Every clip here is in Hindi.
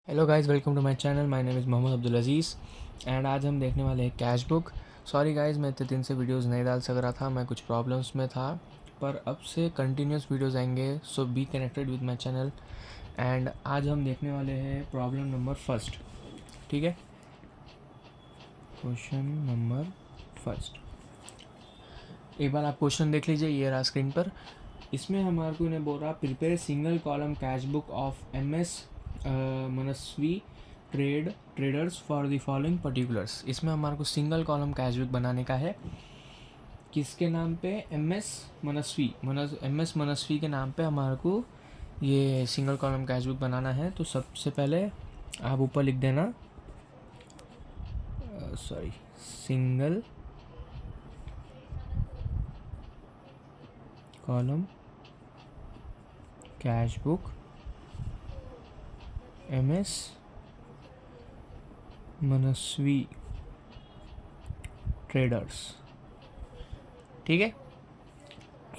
Hello guys, welcome to my channel. My name is Mohammad Abdul Aziz and आज हम देखने वाले हैं कैश बुक। सॉरी गाइस, मैं इतने दिन से वीडियोस नहीं डाल सक रहा था, मैं कुछ प्रॉब्लम्स में था, पर अब से कंटिन्यूस वीडियोस आएंगे। So be connected with my channel. And आज हम देखने वाले हैं प्रॉब्लम नंबर फर्स्ट। ठीक है, क्वेश्चन नंबर फर्स्ट। एक बार आप क्वेश्चन देख लीजिए, ये रहा स्क्रीन पर। इसमें हमारे को ने बोल रहा prepare single column cash book of MS Manaswi traders for the following particulars. इसमें हमारे को सिंगल कॉलम कैश बुक बनाने का है। किसके नाम पे? MS मनस्वी के नाम पे हमारे को ये सिंगल कॉलम कैश बुक बनाना है। तो सबसे पहले आप ऊपर लिख देना single column cash book MS Manaswi traders. ठीक है,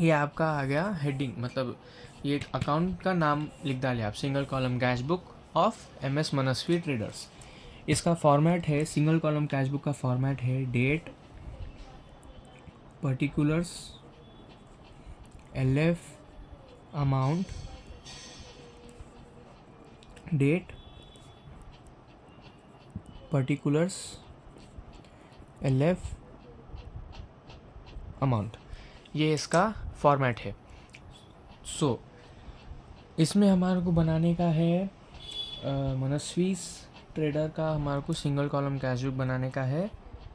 ये आपका आ गया हेडिंग, मतलब ये एक अकाउंट का नाम लिख डाले आप, single column cash book of MS Manaswi traders. इसका फॉर्मेट है, सिंगल कॉलम कैश बुक का फॉर्मेट है date, particulars, LF, amount, date, particulars, LF, amount. ये इसका फॉर्मेट है। सो इसमें हमारे को बनाने का है मनस्वी ट्रेडर का, हमारे को सिंगल कॉलम कैश बुक बनाने का है।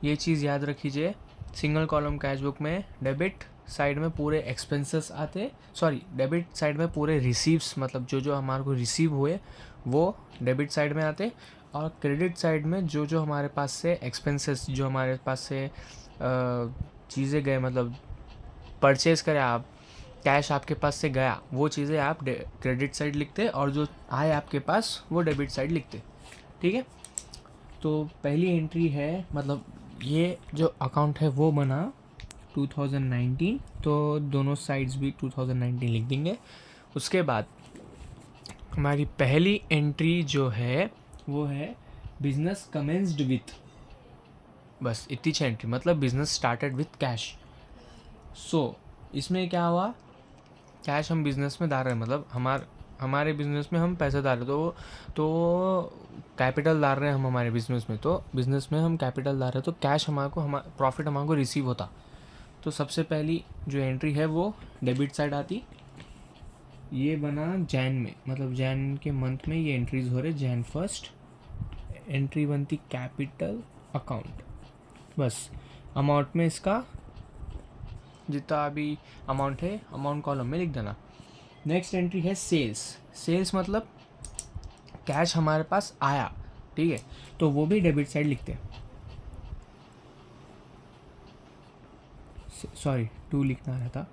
ये चीज़ याद रखिए, सिंगल कॉलम कैश बुक में डेबिट साइड में पूरे एक्सपेंसेस आते, डेबिट साइड में पूरे रिसीव्स, मतलब जो जो हमारे को रिसीव हुए वो डेबिट साइड में आते, और क्रेडिट साइड में जो जो हमारे पास से एक्सपेंसेस, जो हमारे पास से चीज़ें गए, मतलब परचेज़ करें आप, कैश आपके पास से गया, वो चीज़ें आप क्रेडिट साइड लिखते, और जो आए आपके पास वो डेबिट साइड लिखते। ठीक है, तो पहली एंट्री है, मतलब ये जो अकाउंट है वो बना 2019, तो दोनों साइड्स भी 2019 लिख देंगे। उसके बाद हमारी पहली एंट्री जो है वो है बिजनेस कमेंस्ड विथ, बस इतनी सी एंट्री, मतलब बिजनेस स्टार्टेड विथ कैश। सो इसमें क्या हुआ, कैश हम बिज़नेस में डाल रहे हैं, मतलब हमारे बिज़नेस में हम पैसे डाल रहे हैं, तो कैपिटल डाल रहे हैं हम हमारे बिज़नेस में, तो बिज़नेस में हम कैपिटल डाल रहे हैं, तो कैश प्रॉफिट हमारे को रिसीव होता। तो सबसे पहली जो एंट्री है वो डेबिट साइड आती। ये बना जैन में, मतलब जैन के मंथ में ये एंट्रीज हो रहे। जैन फर्स्ट एंट्री बनती कैपिटल अकाउंट, बस अमाउंट में इसका जितना अभी अमाउंट है अमाउंट कॉलम में लिख देना। नेक्स्ट एंट्री है सेल्स। सेल्स मतलब कैश हमारे पास आया, ठीक है, तो वो भी डेबिट साइड लिखते हैं। टू लिखना रहता,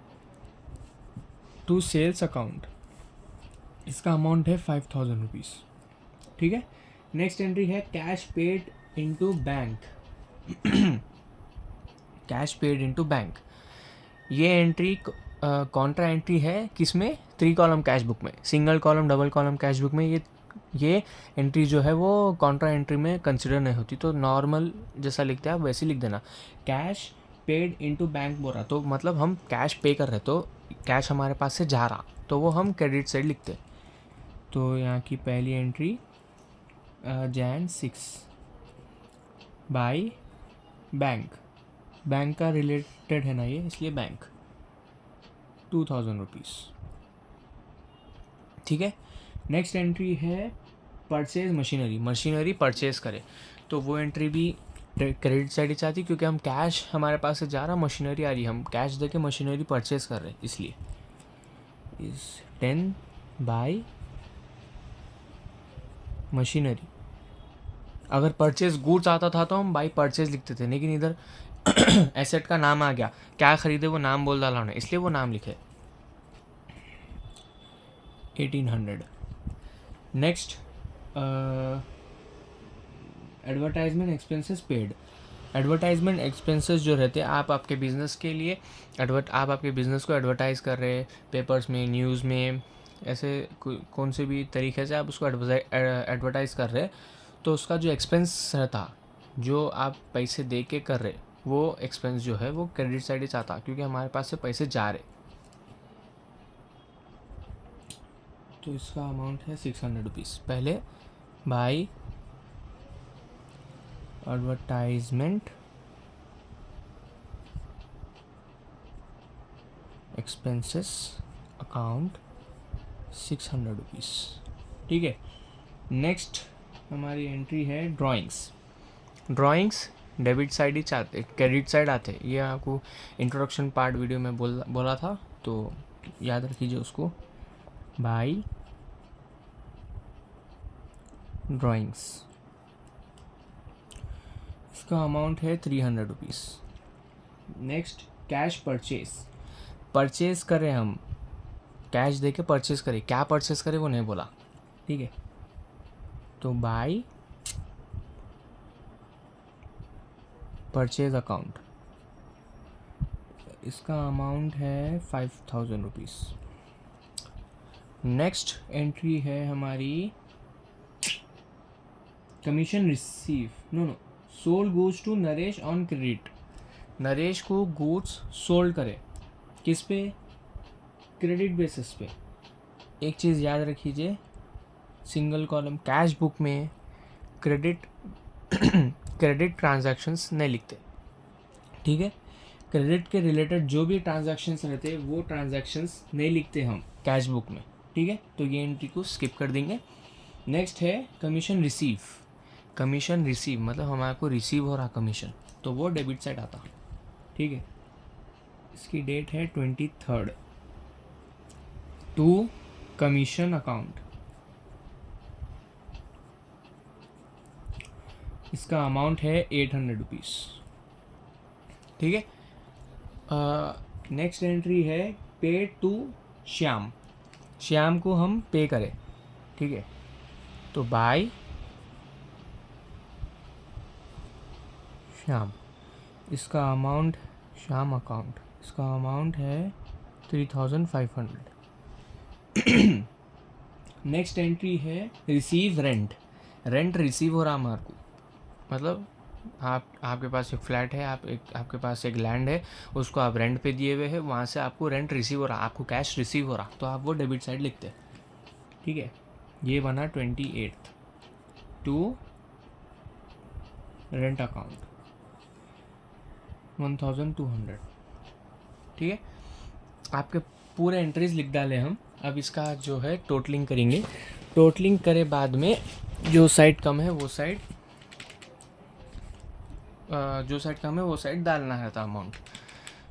टू सेल्स अकाउंट, इसका अमाउंट है 5000 रुपीज़। ठीक है, नेक्स्ट एंट्री है cash paid into bank. Cash paid into bank, ये एंट्री कॉन्ट्रा एंट्री है किसमें? 3 कॉलम कैश बुक में। Single column double column cash book में ये एंट्री जो है वो कॉन्ट्रा एंट्री में कंसिडर नहीं होती, तो नॉर्मल जैसा लिखते हैं आप वैसे लिख देना। कैश पेड इनटू बैंक बोल रहा, तो मतलब हम कैश पे कर रहे, तो कैश हमारे पास से जा रहा, तो वो हम क्रेडिट साइड लिखते। तो यहाँ की पहली entry Jan 6 by bank, bank का रिलेटेड है ना ये, इसलिए बैंक 2000 रुपीज़। ठीक है, नेक्स्ट एंट्री है परचेज मशीनरी परचेज करे, तो वो एंट्री भी क्रेडिट साइड ही चाहती, क्योंकि हम कैश हमारे पास से जा रहा, मशीनरी आ रही, हम कैश दे के मशीनरी परचेज कर रहे, इसलिए इज 10 बाई मशीनरी। अगर परचेज गुड्स आता था तो हम बाई परचेज लिखते थे, लेकिन इधर एसेट का नाम आ गया, क्या खरीदे वो नाम बोल डाला उन्हें, इसलिए वो नाम लिखे 1800। Next advertisement expenses paid. Advertisement expenses जो रहते हैं, आप आपके बिज़नेस के लिए आप आपके बिज़नेस को एडवर्टाइज़ कर रहे हैं पेपर्स में, न्यूज़ में, ऐसे कौन से भी तरीके से आप उसको एडवर्टाइज़ कर रहे, तो उसका जो एक्सपेंस रहता, जो आप पैसे दे के कर रहे, वो एक्सपेंस जो है वो क्रेडिट साइड ही चाहता, क्योंकि हमारे पास से पैसे जा रहे। तो इसका अमाउंट है 600 रुपीज़। पहले by advertisement expenses account 600 rupees. ठीक है। नेक्स्ट हमारी एंट्री है ड्राइंग्स। ड्राइंग्स डेबिट साइड ही चाहते, क्रेडिट साइड आते। ये आपको इंट्रोडक्शन पार्ट वीडियो में बोला था, तो याद रखिए उसको। बाई ड्राइंग्स, इसका अमाउंट है 300 रुपीज़। नेक्स्ट कैश परचेज करें, हम कैश दे के परचेज करें, क्या परचेज करें वो नहीं बोला, ठीक है। तो बाई परचेज अकाउंट, इसका अमाउंट है 5000 रुपीज़। नेक्स्ट एंट्री है हमारी commission receive, no sold goods to Naresh on credit. Naresh को गुड्स सोल्ड करे, किस पे? क्रेडिट बेसिस पे। एक चीज़ याद रखिए, सिंगल कॉलम कैश बुक में क्रेडिट क्रेडिट ट्रांजैक्शंस नहीं लिखते, ठीक है। क्रेडिट के रिलेटेड जो भी ट्रांजैक्शंस रहते हैं वो ट्रांजैक्शंस नहीं लिखते हम कैश बुक में, ठीक है। तो ये एंट्री को स्किप कर देंगे। नेक्स्ट है कमीशन रिसीव मतलब हमारे को रिसीव हो रहा कमीशन, तो वो डेबिट साइड आता, ठीक है। इसकी डेट है 23rd टू कमीशन अकाउंट, इसका अमाउंट है 800 रुपीज़, ठीक है। नेक्स्ट एंट्री है पे टू श्याम को हम पे करें, ठीक है। तो बाय श्याम, इसका अमाउंट श्याम अकाउंट, इसका अमाउंट है 3500। नेक्स्ट एंट्री है रिसीव रेंट रिसीव हो रहा हमारे को, मतलब आपके पास एक फ्लैट है, आपके पास एक लैंड है, उसको आप रेंट पे दिए हुए हैं, वहाँ से आपको रेंट रिसीव हो रहा, आपको कैश रिसीव हो रहा, तो आप वो डेबिट साइड लिखते हैं, ठीक है। ये बना 28th टू रेंट अकाउंट 1200, ठीक है। आपके पूरे एंट्रीज लिख डाले हम। अब इसका जो है टोटलिंग करेंगे, टोटलिंग करे बाद में जो साइड कम है वो साइड डालना है था अमाउंट।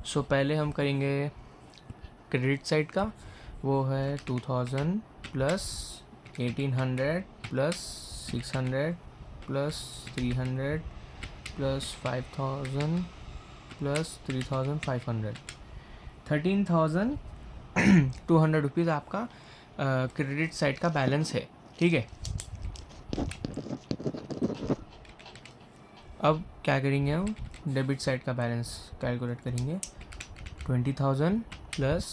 सो पहले हम करेंगे क्रेडिट साइड का, वो है 2000 plus 1800 plus 600 plus 300 plus 5000 plus 3500, 13,200 rupees आपका क्रेडिट साइड का बैलेंस है, ठीक है। अब क्या करेंगे हम, डेबिट साइड का बैलेंस कैलकुलेट करेंगे। 20,000 प्लस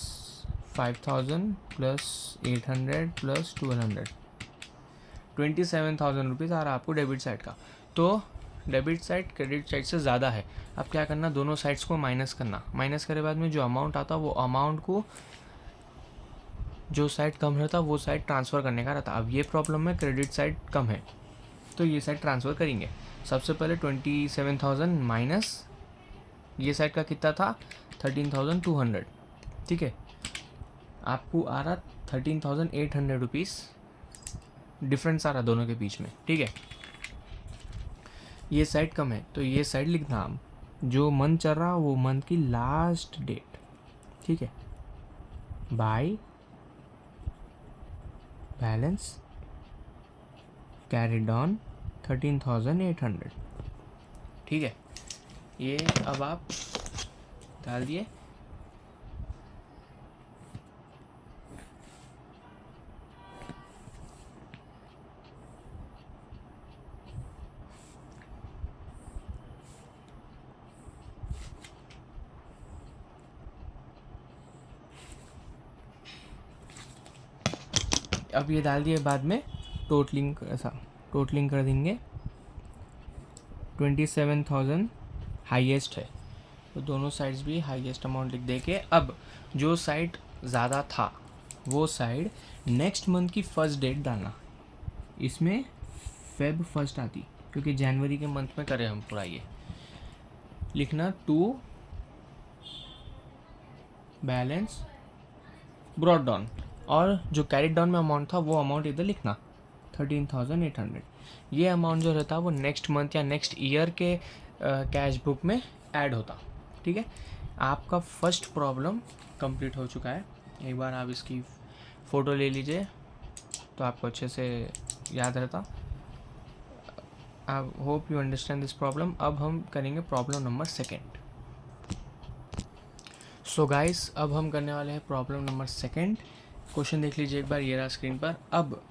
5,000 प्लस 800 प्लस 1200, 27,000 रुपीज़ आ रहा आपको डेबिट साइड का। तो डेबिट साइड क्रेडिट साइड से ज़्यादा है। अब क्या करना, दोनों साइड्स को माइनस करना, माइनस करे बाद में जो अमाउंट आता वो अमाउंट को जो साइड कम रहता वो साइड ट्रांसफ़र करने का रहता। अब ये प्रॉब्लम में क्रेडिट साइड कम है, तो ये साइड ट्रांसफ़र करेंगे। सबसे पहले 27,000 माइनस ये साइड का कितना था 13,200, ठीक है। आपको आ रहा 13,800 रुपीज़ डिफरेंस आ रहा दोनों के बीच में, ठीक है। ये साइड कम है तो ये साइड लिखना, हम जो मंथ चल रहा वो मंथ की लास्ट डेट, ठीक है। बाय बैलेंस कैरिड ऑन 13,800, ठीक है। ये अब आप डाल दिए। अब ये डाल दिए, बाद में टोटलिंग ऐसा टोटलिंग कर देंगे। 27,000 हाईएस्ट है, तो दोनों साइड्स भी हाईएस्ट अमाउंट लिख दे के अब जो साइड ज़्यादा था वो साइड नेक्स्ट मंथ की फर्स्ट डेट डालना। इसमें फेब फर्स्ट आती, क्योंकि जनवरी के मंथ में करें हम पूरा। ये लिखना टू बैलेंस ब्रॉड डाउन, और जो कैरी डाउन में अमाउंट था वो अमाउंट इधर लिखना 13,800। ये अमाउंट जो रहता वो नेक्स्ट मंथ या नेक्स्ट ईयर के कैश बुक में ऐड होता। ठीक है, आपका फर्स्ट प्रॉब्लम कंप्लीट हो चुका है। एक बार आप इसकी फ़ोटो ले लीजिए तो आपको अच्छे से याद रहता। I hope you understand this problem. अब हम करेंगे problem number second. So guys, अब हम करने वाले हैं प्रॉब्लम नंबर सेकेंड। क्वेश्चन देख लीजिए एक बार, ये रहा स्क्रीन पर। अब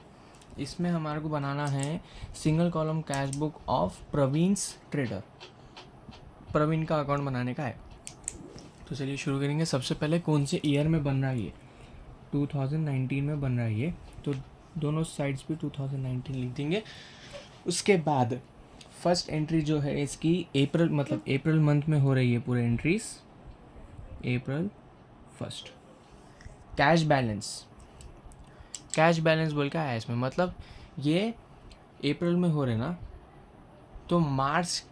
इसमें हमारे को बनाना है single column cash book of Praveen's trader. Praveen का अकाउंट बनाने का है, तो चलिए शुरू करेंगे। सबसे पहले कौन से ईयर में बन रहा है ये, 2019 में बन रहा है ये, तो दोनों साइड्स पे 2019 लिख देंगे। उसके बाद फर्स्ट एंट्री जो है इसकी अप्रैल, मतलब अप्रैल मंथ में हो रही है पूरे entries, April first. Cash balance, cash balance बोल के आया इसमें, मतलब ये अप्रैल में हो रहे ना, तो मार्च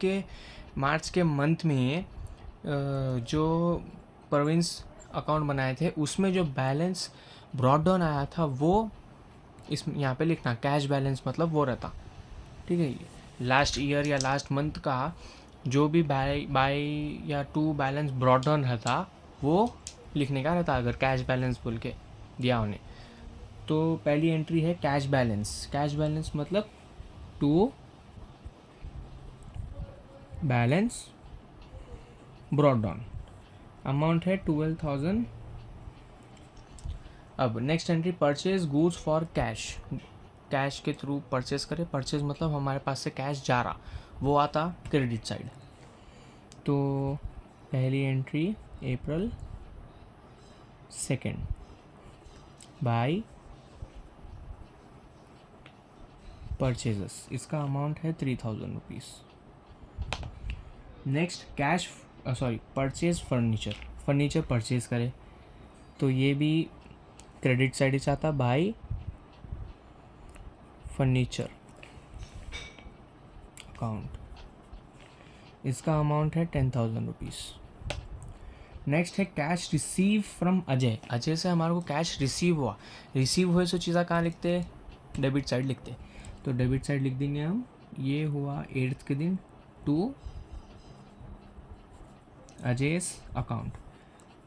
के मंथ में जो प्रोविंस अकाउंट बनाए थे उसमें जो बैलेंस ब्रॉड डाउन आया था वो इस यहाँ पे लिखना। कैश बैलेंस मतलब वो रहता, ठीक है। लास्ट ईयर या लास्ट मंथ का जो भी बाय या टू बैलेंस ब्रॉड डाउन रहता वो लिखने का रहता, अगर कैश बैलेंस बोल के दिया उन्हें। तो पहली एंट्री है कैश बैलेंस। कैश बैलेंस मतलब to balance brought down, amount है 12,000। अब next entry purchase goods for cash, cash के थ्रू परचेज करे। परचेज मतलब हमारे पास से कैश जा रहा, वो आता क्रेडिट साइड। तो पहली entry April second by purchases, इसका अमाउंट है 3,000 rupees. Next cash purchase furniture, furniture purchase करे, तो ये भी क्रेडिट साइड से आता, बाय फर्नीचर अकाउंट, इसका अमाउंट है 10,000 रुपीज़। नेक्स्ट है cash receive from Ajay, Ajay से हमारे को कैश रिसीव हुआ। रिसीव हुए सो चीज़ा कहाँ लिखते, डेबिट साइड लिखते, तो डेबिट साइड लिख देंगे हम। ये हुआ 8th के दिन टू अजयस अकाउंट,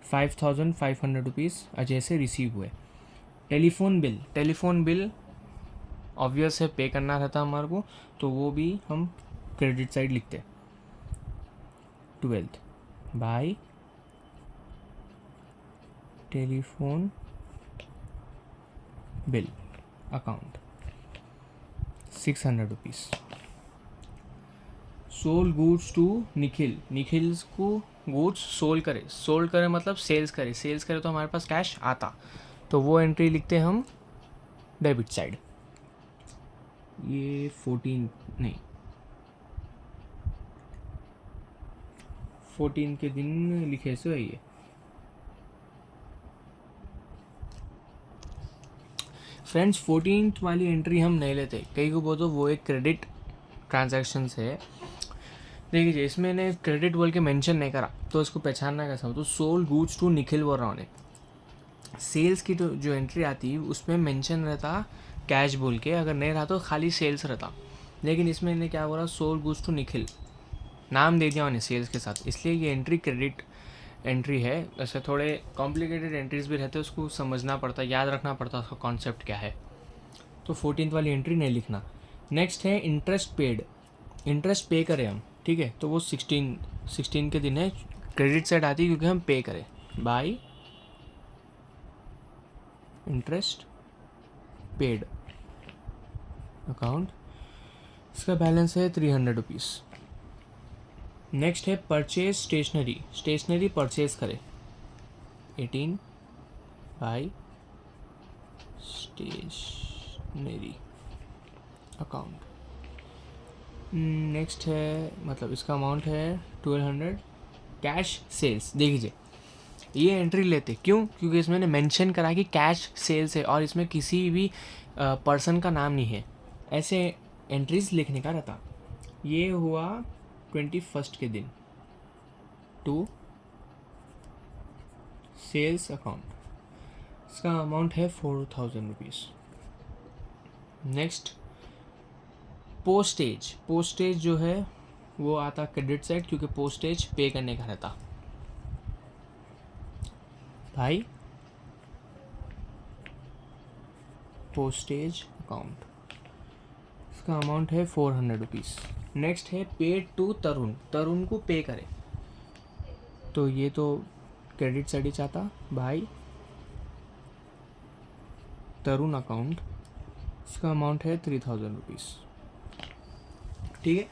5,500 रुपीज़ अजय से रिसीव हुए। Telephone bill, telephone bill obvious है पे करना रहता हमारे को, तो वो भी हम क्रेडिट साइड लिखते। 12th by telephone bill account, 600 rupees. Sold goods to Nikhil, Nikhil को गुड्स सोल्ड करे मतलब सेल्स करे तो हमारे पास कैश आता, तो वो एंट्री लिखते हम डेबिट साइड। ये 14 के दिन लिखे सो है ये। फ्रेंड्स 14th वाली एंट्री हम नहीं लेते, कई को बोलो वो एक क्रेडिट ट्रांजैक्शन है। देखिए इसमें ने क्रेडिट बोल के मेंशन नहीं करा, तो इसको पहचानना कैसा हो, तो सोल गुड्स टू निखिल बोल रहा हूँ। सेल्स की तो जो एंट्री आती उसमें मेंशन रहता कैश बोल के, अगर नहीं रहा तो खाली सेल्स रहता। लेकिन इसमें इन्हें क्या बोला, सोल गुड्स टू निखिल नाम दे दिया उन्हें सेल्स के साथ, इसलिए ये एंट्री क्रेडिट एंट्री है। ऐसे थोड़े कॉम्प्लिकेटेड एंट्रीज भी रहते हैं, उसको समझना पड़ता है, याद रखना पड़ता है उसका कॉन्सेप्ट क्या है। तो 14th वाली एंट्री नहीं लिखना। नेक्स्ट है इंटरेस्ट पेड, इंटरेस्ट पे करें हम, ठीक है, तो वो 16 के दिन है, क्रेडिट साइड आती है क्योंकि हम पे करें, बाय इंटरेस्ट पेड अकाउंट, इसका बैलेंस है 300 रुपीज़। नेक्स्ट है परचेज स्टेशनरी, स्टेशनरी परचेज करे, 18 बाय स्टेशनरी अकाउंट। नेक्स्ट है, मतलब इसका अमाउंट है 1200। कैश सेल्स, देख लीजिए ये एंट्री लेते क्यों, क्योंकि इसमें मेंशन करा कि कैश सेल्स है और इसमें किसी भी पर्सन का नाम नहीं है, ऐसे एंट्रीज लिखने का रहता। ये हुआ 21 के दिन टू सेल्स अकाउंट, इसका अमाउंट है 4000 रुपीज़। नेक्स्ट पोस्टेज, पोस्टेज जो है वो आता क्रेडिट साइड, क्योंकि पोस्टेज पे करने का रहता। भाई पोस्टेज अकाउंट, इसका अमाउंट है 400 रुपीज़। नेक्स्ट है पेड टू तरुण, तरुण को पे करे, तो ये तो क्रेडिट साइड ही चाहता। भाई तरुण अकाउंट, इसका अमाउंट है 3000 रुपीज़। ठीक है,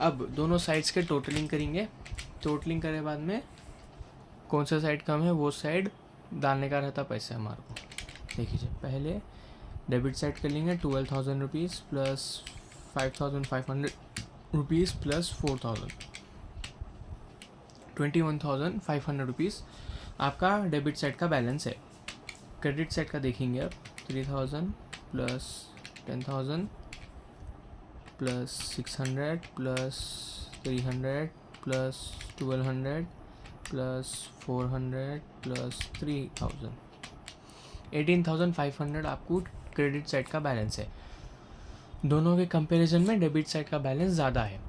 अब दोनों साइड्स के टोटलिंग करेंगे। टोटलिंग करे बाद में कौन सा साइड कम है वो साइड डालने का रहता पैसे हमारे को। देखिए पहले डेबिट साइड कर लेंगे 12,000 rupees plus 5,500 rupees plus 4,000, 21,500 rupees आपका डेबिट साइड का बैलेंस है। क्रेडिट साइड का देखेंगे अब 3,000 plus 10,000 plus 600 plus 300 plus 1200 plus 400 plus 3,000, 18,500 आपको क्रेडिट साइड का बैलेंस है। दोनों के कंपैरिजन में डेबिट साइड का बैलेंस ज़्यादा है,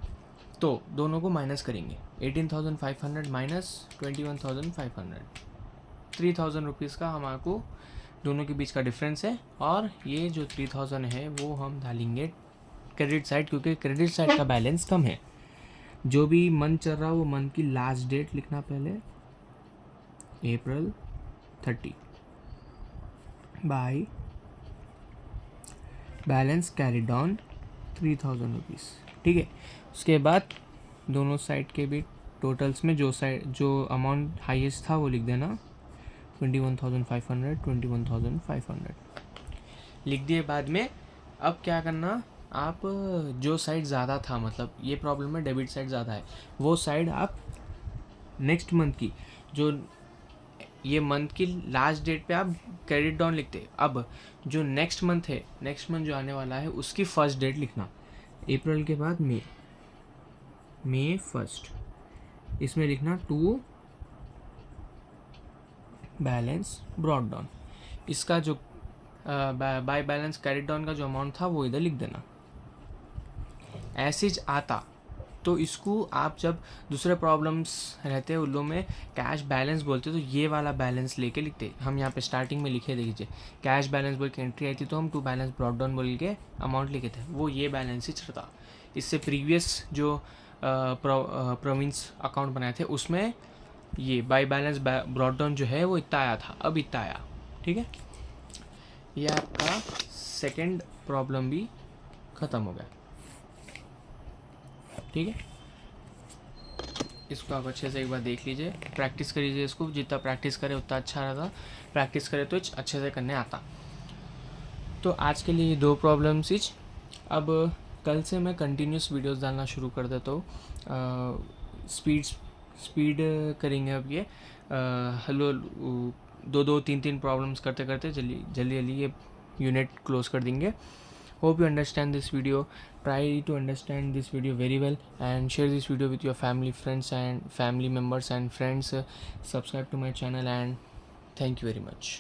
तो दोनों को माइनस करेंगे। 18,500 माइनस 21,500, 3,000 रुपीज़ का हमारे को दोनों के बीच का डिफरेंस है, और ये जो 3,000 है वो हम डालेंगे क्रेडिट साइड, क्योंकि क्रेडिट साइड का बैलेंस कम है। जो भी मंथ चल रहा है वो मंथ की लास्ट डेट लिखना पहले, April 30 by balance carried on 3,000 rupees. ठीक है, उसके बाद दोनों साइड के भी टोटल्स में जो अमाउंट हाईएस्ट था वो लिख देना, 21,500 21,500 लिख दिए। बाद में अब क्या करना, आप जो साइड ज़्यादा था, मतलब ये प्रॉब्लम में डेबिट साइड ज़्यादा है, वो साइड आप नेक्स्ट मंथ की, जो ये मंथ की लास्ट डेट पे आप क्रेडिट डाउन लिखते। अब जो नेक्स्ट मंथ है, नेक्स्ट मंथ जो आने वाला है उसकी फर्स्ट डेट लिखना, अप्रैल के बाद मई 1, इसमें लिखना टू बैलेंस ब्रॉड डाउन। इसका जो बाय बैलेंस कैरिड डाउन का जो अमाउंट था वो इधर लिख देना। ऐसे आता तो इसको आप जब दूसरे प्रॉब्लम्स रहते हैं उन लोगों में कैश बैलेंस बोलते तो ये वाला बैलेंस लेके लिखते। हम यहाँ पे स्टार्टिंग में लिखे, देखिए कैश बैलेंस बोल के एंट्री आई थी तो हम टू बैलेंस ब्रॉड डाउन बोल के अमाउंट लिखे थे, वो ये बैलेंस ही चलता। इससे प्रीवियस जो प्रोविंस अकाउंट बनाए थे उसमें ये बाय बैलेंस ब्रॉड डाउन जो है वो इतना आया था, अब इतना आया। ठीक है, ये आपका सेकंड प्रॉब्लम भी ख़त्म हो गया। ठीक है, इसको आप अच्छे से एक बार देख लीजिए, प्रैक्टिस कर लीजिए इसको, जितना प्रैक्टिस करें उतना अच्छा रहता, प्रैक्टिस करें तो अच्छे से करने आता। तो आज के लिए 2 प्रॉब्लम्स इच। अब कल से मैं कंटिन्यूस वीडियोस डालना शुरू कर देता हूँ। स्पीड करेंगे अब ये हेलो 2-3 प्रॉब्लम्स करते करते जल्दी ये यूनिट क्लोज कर देंगे। Hope you understand this video. Try to understand this video very well and share this video with your family, friends and family members and friends. Subscribe to my channel and thank you very much.